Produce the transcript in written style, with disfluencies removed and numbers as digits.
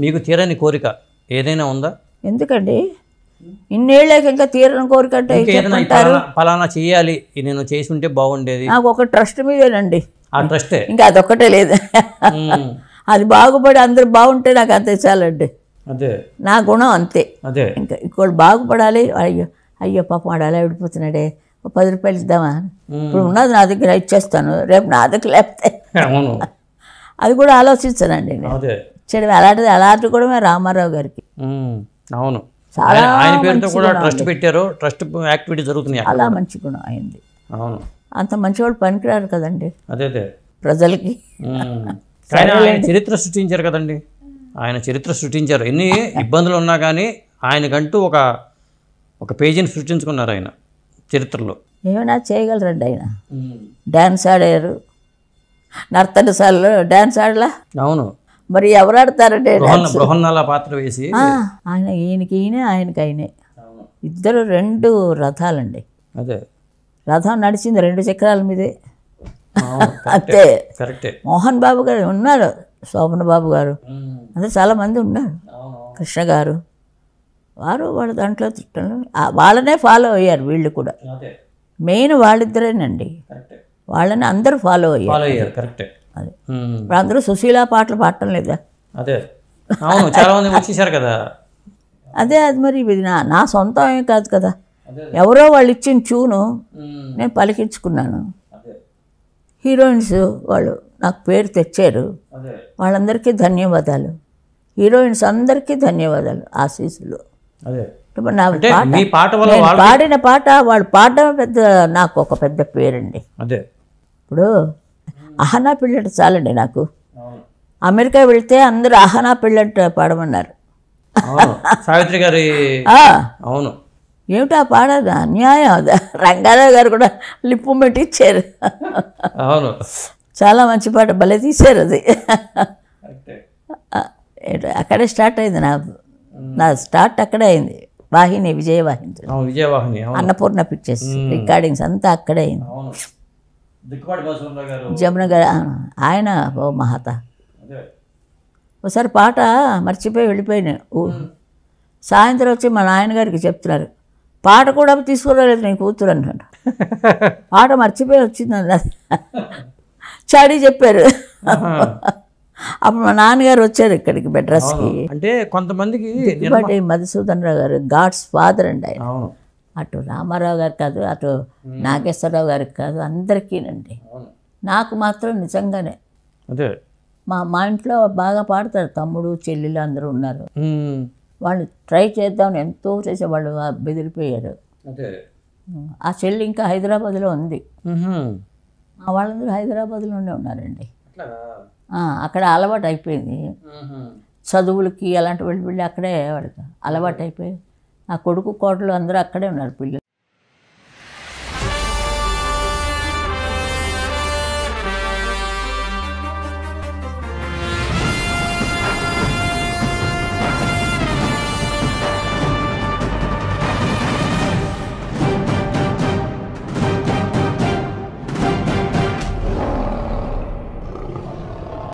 మీకు తీరని కోరిక ఏదైనా ఉందా? ఎందుకండి ఇన్నేళ్ళకి ఇంకా తీరని కోరిక అంటే ఫలానా చేయాలి, నేను చేసి ఉంటే బాగుండేది? నాకు ఒక ట్రస్ట్ మీదేనండి. ఆ ట్రస్టే, ఇంకా అదొక్కటే లేదు. అది బాగుపడి అందరూ బాగుంటే నాకు అంతే చాలండి. అదే నా గుణం అంతే. అదే ఇంకా ఇంకోటి బాగుపడాలి. అయ్యో అయ్యో పాపం వాడు అలా విడిపోతున్నాడే, 10 రూపాయలు ఇద్దామా, ఇప్పుడు ఉన్నది నా దగ్గర ఇచ్చేస్తాను, రేపు నా దగ్గర లేకపోతే అది కూడా ఆలోచించానండి నేను. చెడు అలాంటి కూడా రామారావు గారికి అవును, ఆయన పేరుతో కూడా ట్రస్ట్ పెట్టారు, ట్రస్ట్ యాక్టివిటీ జరుగుతున్నాయి, చాలా మంచి గుణం అయింది. అవును, అంత మంచివాడు పనికిరారు కదండి అదే ప్రజలకి. ఆయన చరిత్ర సృష్టించారు కదండి, ఆయన చరిత్ర సృష్టించారు. ఎన్ని ఇబ్బందులు ఉన్నా కానీ ఆయనకంటూ ఒక పేజీని సృష్టించుకున్నారు ఆయన చరిత్రలో. ఏమైనా చేయగలరండి ఆయన. డ్యాన్స్ ఆడారు, నర్తనశాలలో డ్యాన్స్ ఆడలా. అవును, మరి ఎవరు ఆడతారంటే బృహన్నల పాత్ర వేసి ఆయన, ఈయనకి ఈయనే ఆయనకి ఆయనే, ఇద్దరు 2 రథాలండి. అదే రథం నడిచింది 2 చక్రాల మీదే. అంతే. కరెక్టే. మోహన్ బాబు గారు ఉన్నారు, శోభన్ బాబు గారు, అంటే చాలామంది ఉన్నారు, కృష్ణ గారు, వాళ్ళ దాంట్లో వాళ్ళనే ఫాలో అయ్యారు. వీళ్ళు కూడా మెయిన్ వాళ్ళిద్దరేనండి, వాళ్ళని అందరూ ఫాలో అయ్యారు. కరెక్టే. అదే ఇప్పుడు అందరూ సుశీల పాటలు పాడటం లేదా? అదే అవును, చాలా మంది వచ్చేసారు కదా. అదే అది మరి ఇది నా సొంతం ఏం కాదు కదా, ఎవరో వాళ్ళు ఇచ్చిన ట్యూను నేను పలికించుకున్నాను. హీరోయిన్స్ వాళ్ళు నాకు పేరు తెచ్చారు, వాళ్ళందరికీ ధన్యవాదాలు. హీరోయిన్స్ అందరికీ ధన్యవాదాలు, ఆశీస్సులు. పాడిన పాట వాళ్ళు పాడడం పెద్ద, నాకు ఒక పెద్ద పేరండి. అదే ఇప్పుడు అహనా పిల్లట చాలండి నాకు. అమెరికా వెళ్తే అందరూ అహనా పిల్లట పాడమన్నారు. సావిత్రి గారి. అవును, ఏమిటా పాడదు అన్యాయం. అది రంగారావు గారు కూడా లిప్పు పెట్టించారు. అవును, చాలా మంచి పాట, భలే తీశారు అది. అక్కడే స్టార్ట్ అయింది నా స్టార్ట్ అక్కడే అయింది. వాహిని, విజయవాహిని, అన్నపూర్ణ పిక్చర్స్ రికార్డింగ్స్ అంతా అక్కడే అయింది. జమున గారు ఆయన ఓ మహాత. ఒకసారి పాట మర్చిపోయి వెళ్ళిపోయినా. సాయంత్రం వచ్చి మా నాయనగారికి చెప్తున్నారు, పాట కూడా తీసుకురాలేదు నీ కూతురు అంటాడు. పాట మర్చిపోయి వచ్చిందండి, చాడీ చెప్పారు. అప్పుడు మా నాన్నగారు వచ్చారు ఇక్కడికి మెడ్రాస్కి. అంటే కొంతమందికి మధుసూదన్ రావు గారు గాడ్స్ ఫాదర్ అండి ఆయన. అటు రామారావు గారు కాదు, అటు నాగేశ్వరరావు గారికి కాదు, అందరికీనండి. నాకు మాత్రం నిజంగానే మా ఇంట్లో బాగా పాడతారు, తమ్ముడు చెల్లెలు అందరూ ఉన్నారు. వాళ్ళు ట్రై చేద్దామని ఎంతో చేసేవాళ్ళు, బెదిరిపోయారు. ఆ చెల్లి ఇంకా హైదరాబాద్లో ఉంది, వాళ్ళందరూ హైదరాబాద్లోనే ఉన్నారండి. అక్కడ అలవాటు అయిపోయింది, చదువులకి అలాంటి వెళ్ళి అక్కడే వాడికి అలవాటు అయిపోయి, నా కొడుకు కోడలు అందరూ అక్కడే ఉన్నారు పిల్లలు.